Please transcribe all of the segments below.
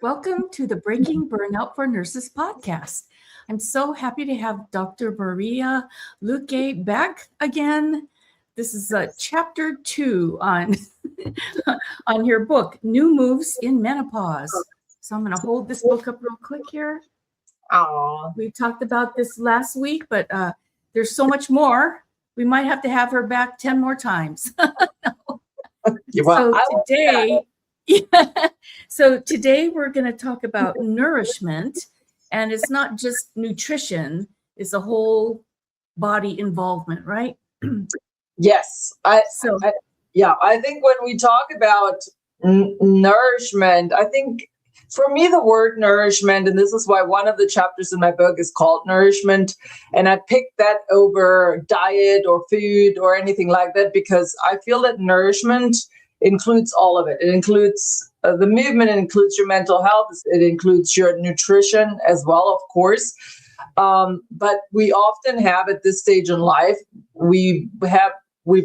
Welcome to the Breaking Burnout for Nurses podcast. I'm so happy to have Dr. Maria Luque back again. This is chapter 2 on, on your book, New Moves in Menopause. So I'm going to hold this book up real quick here. Oh, We talked about this last week, but there's so much more. We might have to have her back 10 more times. So today we're going to talk about nourishment, and it's not just nutrition, it's a whole body involvement, right? yes. I think when we talk about nourishment, I think for me, the word nourishment, and this is why one of the chapters in my book is called Nourishment, and I picked that over diet or food or anything like that, because I feel that nourishment includes all of it. It includes the movement, it includes your mental health, it includes your nutrition as well, of course. But we often have at this stage in life, we've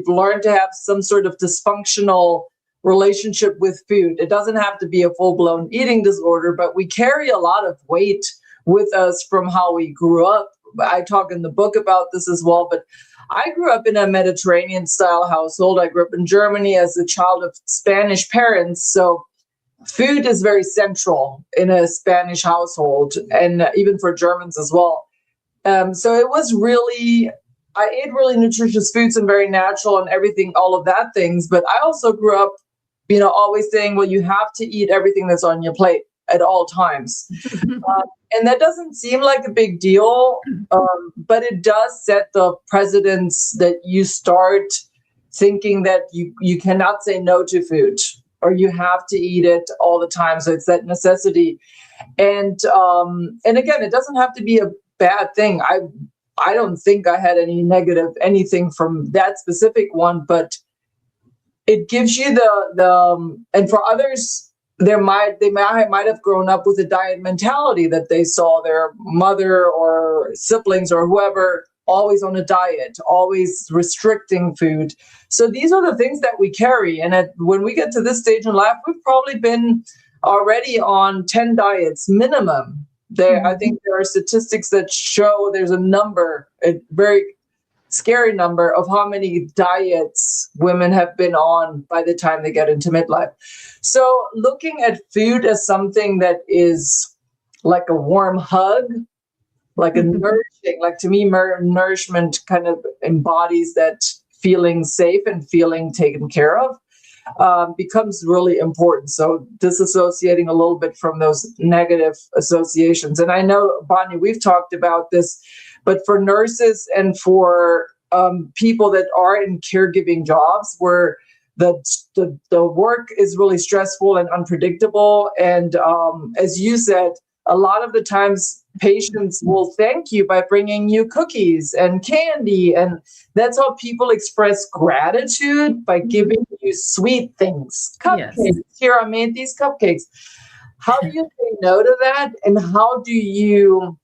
learned to have some sort of dysfunctional relationship with food. It doesn't have to be a full-blown eating disorder, but we carry a lot of weight with us from how we grew up. I talk in the book about this as well, but I grew up in a Mediterranean style household. I grew up in Germany as a child of Spanish parents. So food is very central in a Spanish household, and even for Germans as well. So it was really, I ate really nutritious foods and very natural and everything, all of that things. But I also grew up, always saying, well, you have to eat everything that's on your plate at all times. And that doesn't seem like a big deal, but it does set the precedence that you start thinking that you cannot say no to food, or you have to eat it all the time. So it's that necessity. And again, it doesn't have to be a bad thing. I don't think I had any negative anything from that specific one, but it gives you the and for others, they might have grown up with a diet mentality that they saw their mother or siblings or whoever always on a diet, always restricting food. So these are the things that we carry. And when we get to this stage in life, we've probably been already on 10 diets minimum. I think there are statistics that show there's a very scary number of how many diets women have been on by the time they get into midlife. So looking at food as something that is like a warm hug, like a nourishing, like to me, nourishment kind of embodies that feeling safe and feeling taken care of, becomes really important. So disassociating a little bit from those negative associations. And I know, Bonnie, we've talked about this, but for nurses and for people that are in caregiving jobs where the work is really stressful and unpredictable. And as you said, a lot of the times patients will thank you by bringing you cookies and candy. And that's how people express gratitude, by giving you sweet things. Cupcakes. Yes. Here, I made these cupcakes. How do you say no to that? And how do you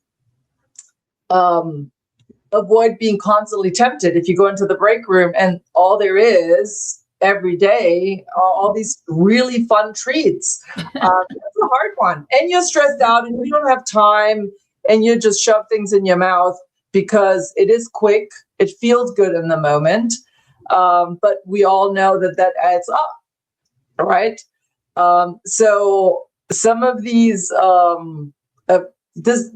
avoid being constantly tempted if you go into the break room and all there is every day are all these really fun treats? That's a hard one. And you're stressed out and you don't have time and you just shove things in your mouth because it is quick. It feels good in the moment. But we all know that adds up, right? So some of these, this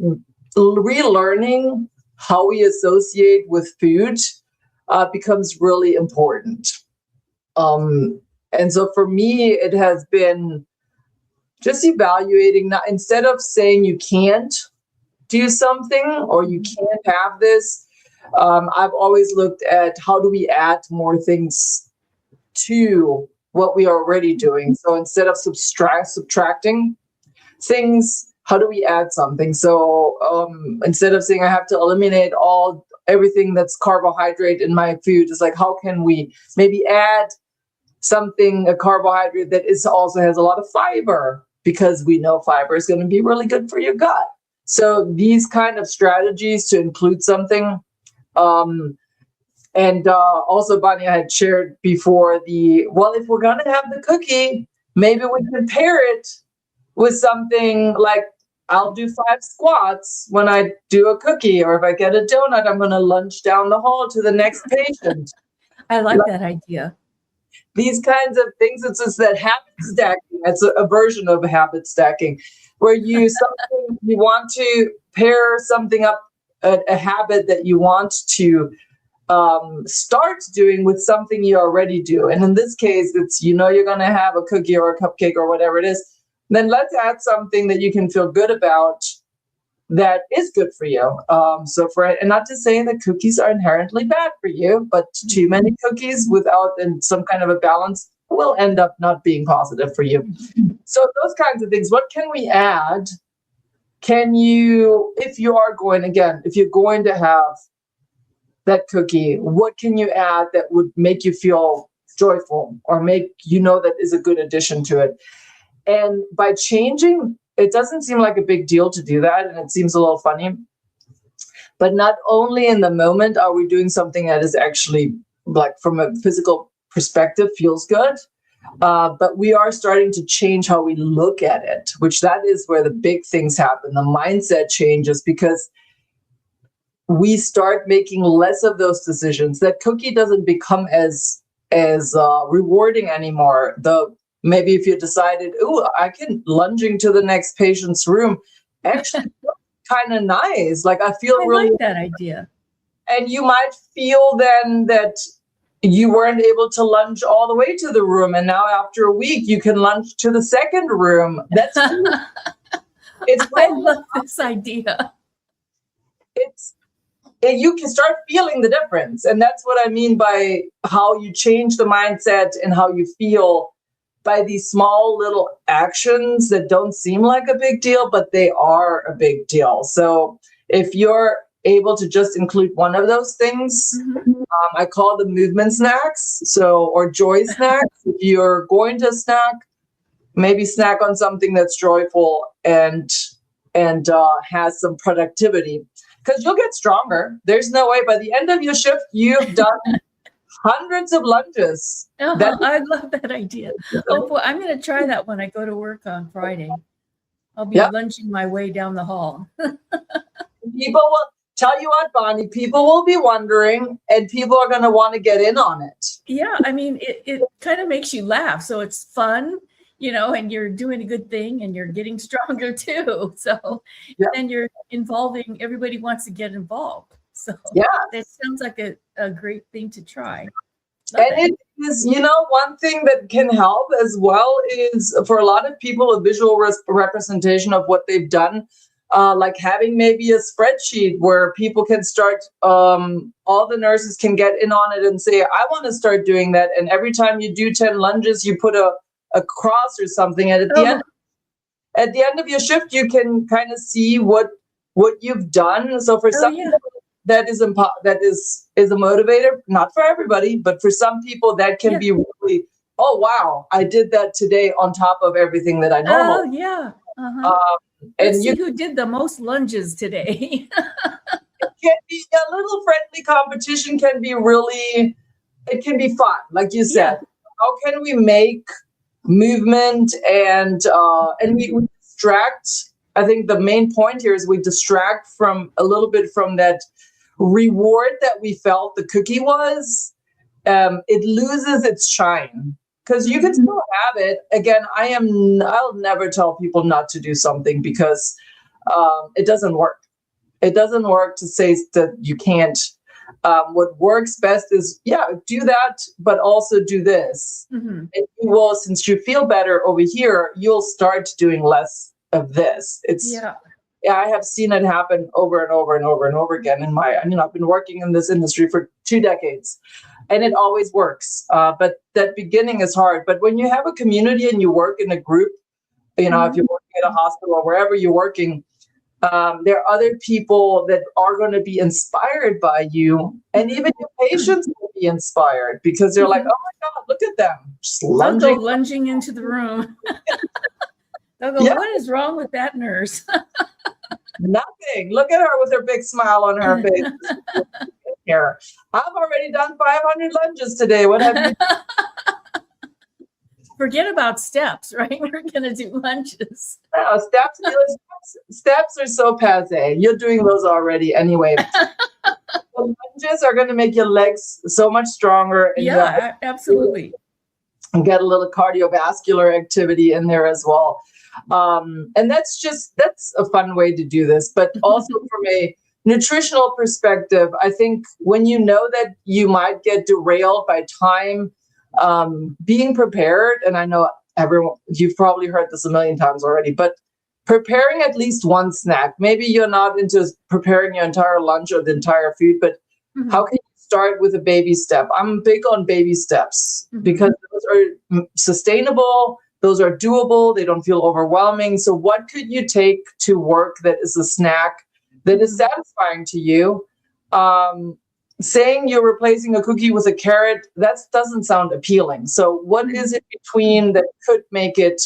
relearning how we associate with food becomes really important. And so for me, it has been just evaluating, not, instead of saying you can't do something or you can't have this, I've always looked at how do we add more things to what we are already doing. So instead of subtracting things, how do we add something? So instead of saying I have to eliminate everything that's carbohydrate in my food, it's like, how can we maybe add something, a carbohydrate that also has a lot of fiber, because we know fiber is going to be really good for your gut. So these kind of strategies to include something. And also, Bonnie, I had shared before if we're going to have the cookie, maybe we can pair it with something like, I'll do 5 squats when I do a cookie, or if I get a donut, I'm going to lunge down the hall to the next patient. I like that idea. These kinds of things, it's just that habit stacking. It's a version of habit stacking, where you want to pair something up, a habit that you want to start doing with something you already do. And in this case, it's, you're going to have a cookie or a cupcake or whatever it is. Then let's add something that you can feel good about that is good for you. And not to say that cookies are inherently bad for you, but too many cookies without some kind of a balance will end up not being positive for you. So those kinds of things, what can we add? If you're going to have that cookie, what can you add that would make you feel joyful, or make that is a good addition to it? And by changing, it doesn't seem like a big deal to do that, and it seems a little funny. But not only in the moment are we doing something that is actually, like, from a physical perspective, feels good, but we are starting to change how we look at it, which that is where the big things happen. The mindset changes, because we start making less of those decisions. That cookie doesn't become as rewarding anymore. Maybe if you decided, I can lunging to the next patient's room, actually kind of nice. Like, I really like that idea. And you might feel then that you weren't able to lunge all the way to the room, and now after a week you can lunge to the second room. That's I love this idea. You can start feeling the difference, and that's what I mean by how you change the mindset and how you feel by these small little actions that don't seem like a big deal, but they are a big deal. So if you're able to just include one of those things, I call them movement snacks, or joy snacks. If you're going to snack, maybe snack on something that's joyful and has some productivity, because you'll get stronger. There's no way by the end of your shift you've done hundreds of lunges. I love that idea. Oh boy, I'm going to try that when I go to work on Friday. I'll be lunging my way down the hall. People will tell you what, Bonnie, people will be wondering, and people are going to want to get in on it. Yeah, I mean, it kind of makes you laugh. So it's fun, and you're doing a good thing, and you're getting stronger too. So then you're involving, everybody wants to get involved. So that sounds like a great thing to try. It is, one thing that can help as well is, for a lot of people, a visual representation of what they've done, like having maybe a spreadsheet where people can start, all the nurses can get in on it and say, I want to start doing that. And every time you do 10 lunges, you put a cross or something. And at the end of your shift, you can kind of see what you've done. So for some people, that is a motivator, not for everybody, but for some people that can be really, oh wow, I did that today on top of everything that I normally. Let's see who did the most lunges today. It can be a little friendly competition. It can be fun, like you said. How can we make movement and we distract? I think the main point here is we distract from a little bit from that reward that we felt the cookie was. It loses its shine, because you can still have it. Again, I'll never tell people not to do something, because it doesn't work. It doesn't work to say that you can't. What works best is, do that, but also do this. And you will, since you feel better over here, you'll start doing less of this. I have seen it happen over and over and over and over again I've been working in this industry for 2 decades, and it always works. But that beginning is hard. But when you have a community and you work in a group, if you're working at a hospital or wherever you're working, there are other people that are going to be inspired by you, and even your patients will be inspired, because they're like, oh my God, look at them. Just lunging into the room. They'll go, what is wrong with that nurse? Nothing. Look at her with her big smile on her face. Here, I've already done 500 lunges today. What have you done? forget about steps, right? We're going to do lunges. Steps are so passé. You're doing those already anyway. The lunges are going to make your legs so much stronger. And absolutely. And get a little cardiovascular activity in there as well. And that's a fun way to do this. But also from a nutritional perspective, I think when you know that you might get derailed by time, being prepared, and I know you've probably heard this a million times already, but preparing at least one snack. Maybe you're not into preparing your entire lunch or the entire food, but how can you start with a baby step? I'm big on baby steps because those are sustainable, those are doable, they don't feel overwhelming. So what could you take to work that is a snack that is satisfying to you? Saying you're replacing a cookie with a carrot, that doesn't sound appealing. So what is it between that could make it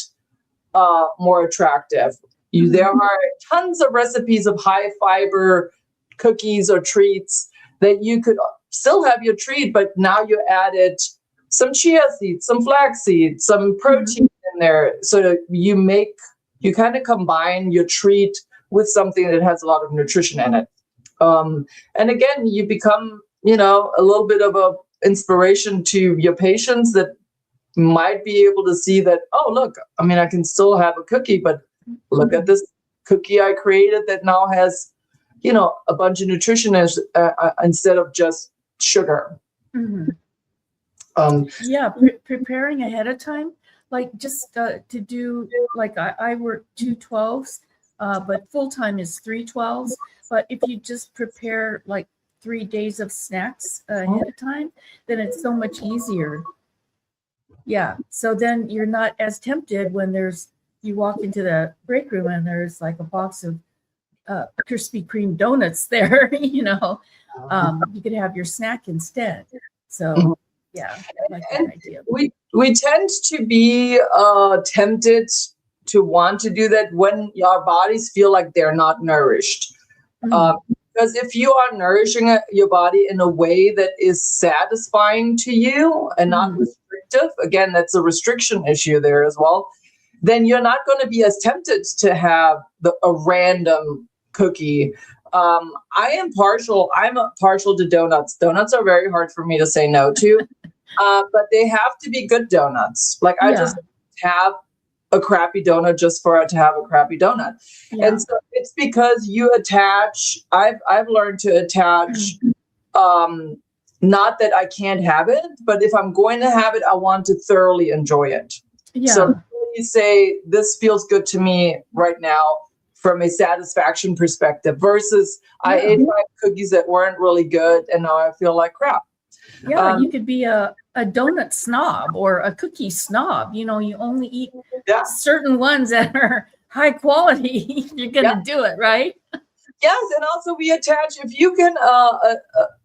more attractive? There are tons of recipes of high fiber cookies or treats that you could still have your treat, but now you added some chia seeds, some flax seeds, some protein in there. So that you kind of combine your treat with something that has a lot of nutrition in it. And again, you become, a little bit of a inspiration to your patients that might be able to see that, oh, look, I can still have a cookie, but look at this cookie I created that now has, a bunch of nutrition instead of just sugar. Preparing ahead of time, like just to do, like I work 2 12s, but full time is 3 12s. But if you just prepare like 3 days of snacks ahead of time, then it's so much easier. Yeah. So then you're not as tempted when you walk into the break room and there's like a box of Krispy Kreme donuts there, you could have your snack instead. So yeah, I like that idea. We tend to be tempted to want to do that when our bodies feel like they're not nourished. Because if you are nourishing your body in a way that is satisfying to you and not restrictive, again, that's a restriction issue there as well, then you're not going to be as tempted to have a random cookie. I'm partial to donuts. Donuts are very hard for me to say no to, but they have to be good donuts. Like I just have a crappy donut just for it to have a crappy donut. Yeah. And so it's because you attach, I've learned to attach, not that I can't have it, but if I'm going to have it, I want to thoroughly enjoy it. Yeah. So you say, this feels good to me right now from a satisfaction perspective versus I ate 5 cookies that weren't really good and now I feel like crap. Yeah, you could be a donut snob or a cookie snob. You only eat certain ones that are high quality. You're going to do it, right? Yes, and also we attach, if you can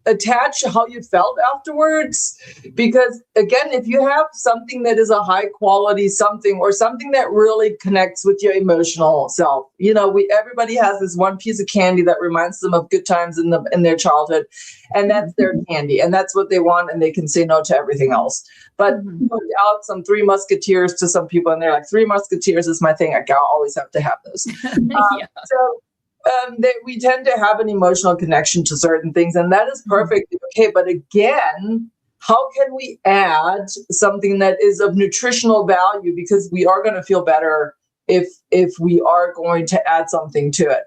attach how you felt afterwards, because again, if you have something that is a high quality something or something that really connects with your emotional self, everybody has this one piece of candy that reminds them of good times in their childhood, and that's their candy, and that's what they want, and they can say no to everything else. But put out some Three Musketeers to some people, and they're like, Three Musketeers is my thing. I always have to have those. That we tend to have an emotional connection to certain things, and that is perfectly okay. But again, how can we add something that is of nutritional value? Because we are going to feel better if we are going to add something to it.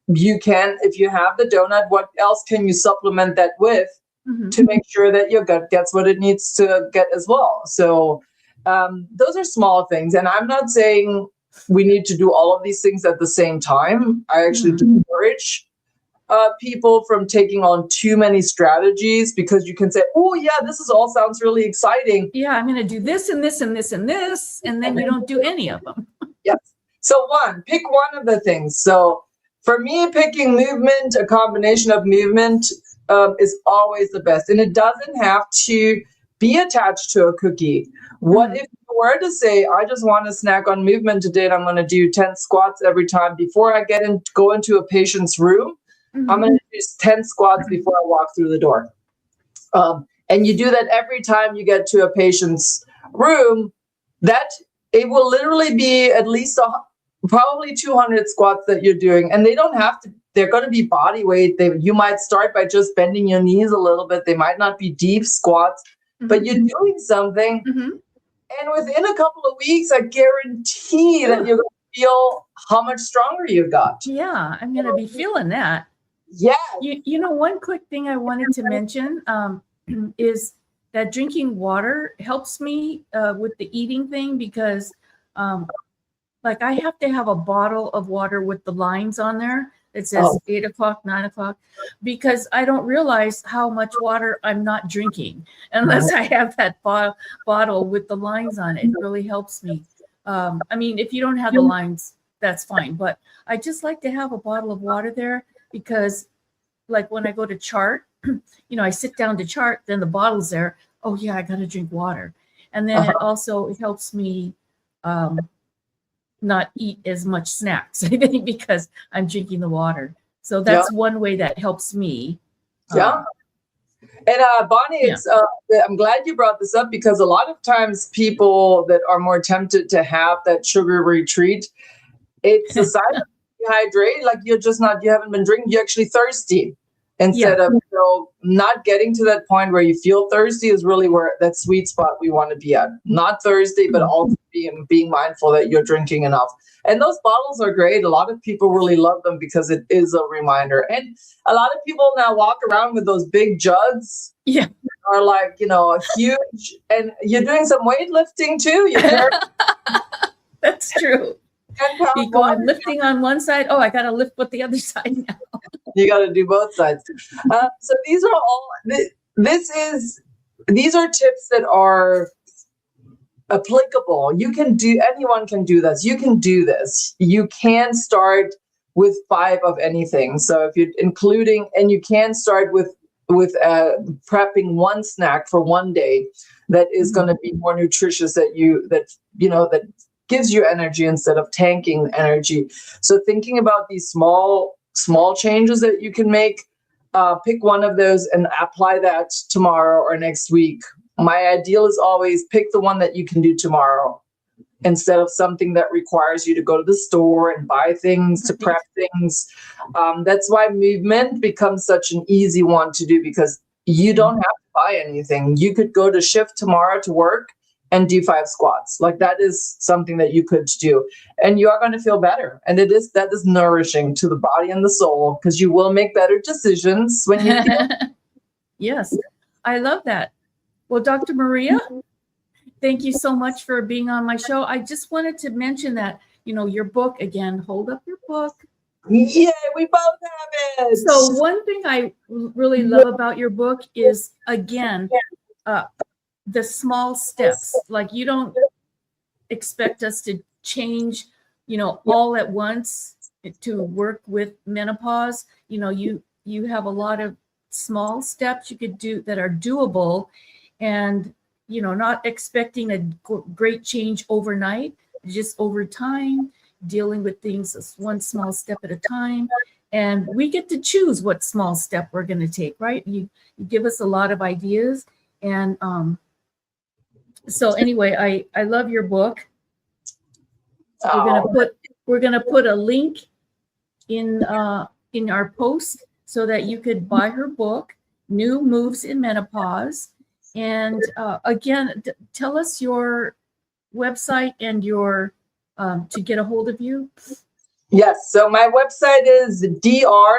You can, if you have the donut, what else can you supplement that with to make sure that your gut gets what it needs to get as well? So those are small things, and I'm not saying we need to do all of these things at the same time. I actually discourage people from taking on too many strategies, because you can say, oh yeah, this all sounds really exciting. Yeah, I'm going to do this and this and this and this, and then you don't do any of them. Yes. So pick one of the things. So for me, picking movement, a combination of movement is always the best. And it doesn't have to be attached to a cookie. What if you were to say, I just want to snack on movement today and I'm going to do 10 squats every time before I go into a patient's room? I'm going to do 10 squats before I walk through the door. And you do that every time you get to a patient's room. that it will literally be at least probably 200 squats that you're doing. And they don't have to, they're going to be body weight. You might start by just bending your knees a little bit. They might not be deep squats, but you're doing something. And within a couple of weeks, I guarantee that you're going to feel how much stronger you got. Yeah, I'm going to be feeling that. Yeah. You know, one quick thing I wanted to mention is that drinking water helps me with the eating thing, because like I have to have a bottle of water with the lines on there. It says 8 o'clock, 9 o'clock, because I don't realize how much water I'm not drinking unless I have that bottle with the lines on it. It really helps me. I mean, if you don't have the lines, that's fine. But I just like to have a bottle of water there, because like when I go to chart, you know, I sit down to chart, then the bottle's there. Oh yeah, I got to drink water. And then it helps me not eat as much snacks, I think, because I'm drinking the water. So that's one way that helps me. And Bonnie, I'm glad you brought this up, because a lot of times people that are more tempted to have that sugary treat, it's a sign of dehydrated, like you haven't been drinking, you're actually thirsty. Instead of not getting to that point where you feel thirsty is really where that sweet spot we want to be at. Not thirsty, but also being mindful that you're drinking enough. And those bottles are great. A lot of people really love them because it is a reminder. And a lot of people now walk around with those big jugs. Yeah. Are like, you know, huge. And you're doing some weightlifting too. That's true. You go on lifting on one side. Oh, I got to lift with the other side now. You got to do both sides. So these are all. These are tips that are applicable. Anyone can do this. You can do this. You can start with 5 of anything. So if you're including, and you can start with prepping one snack for one day that is going to be more nutritious, that gives you energy instead of tanking energy. So thinking about these small changes that you can make, pick one of those and apply that tomorrow or next week. My ideal is always pick the one that you can do tomorrow, instead of something that requires you to go to the store and buy things, to prep things. That's why movement becomes such an easy one to do, because you don't have to buy anything. You could go to shift tomorrow to work and do 5 squats. Like, that is something that you could do, and you are going to feel better. And that is nourishing to the body and the soul, because you will make better decisions when you feel. Yes, I love that. Well, Dr. Maria, thank you so much for being on my show. I just wanted to mention that, you know, your book, again, hold up your book. Yeah, we both have it. So one thing I really love about your book is, again, the small steps. Like, you don't expect us to change, you know, all at once to work with menopause. You know, you have a lot of small steps you could do that are doable, and, you know, not expecting a great change overnight, just over time, dealing with things as one small step at a time. And we get to choose what small step we're going to take, right? You give us a lot of ideas. And so anyway, I love your book. We're gonna put a link in our post so that you could buy her book, New Moves in Menopause. And again, tell us your website and your to get a hold of you. Yes. So my website is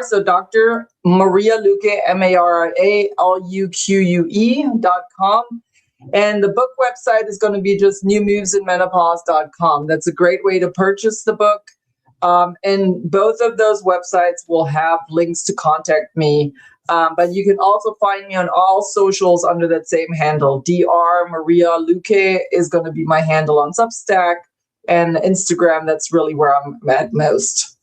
so Dr. Maria Luque, MARIALUQUE.com. And the book website is going to be just newmovesinmenopause.com. That's a great way to purchase the book. And both of those websites will have links to contact me. But you can also find me on all socials under that same handle. Dr. Maria Luque is going to be my handle on Substack, and Instagram. That's really where I'm at most.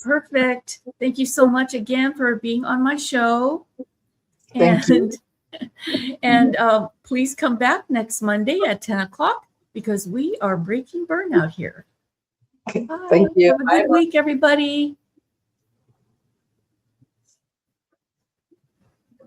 Perfect. Thank you so much again for being on my show. Thank you. And please come back next Monday at 10 o'clock, because we are breaking burnout here. Okay. Thank you. Have a good week, everybody.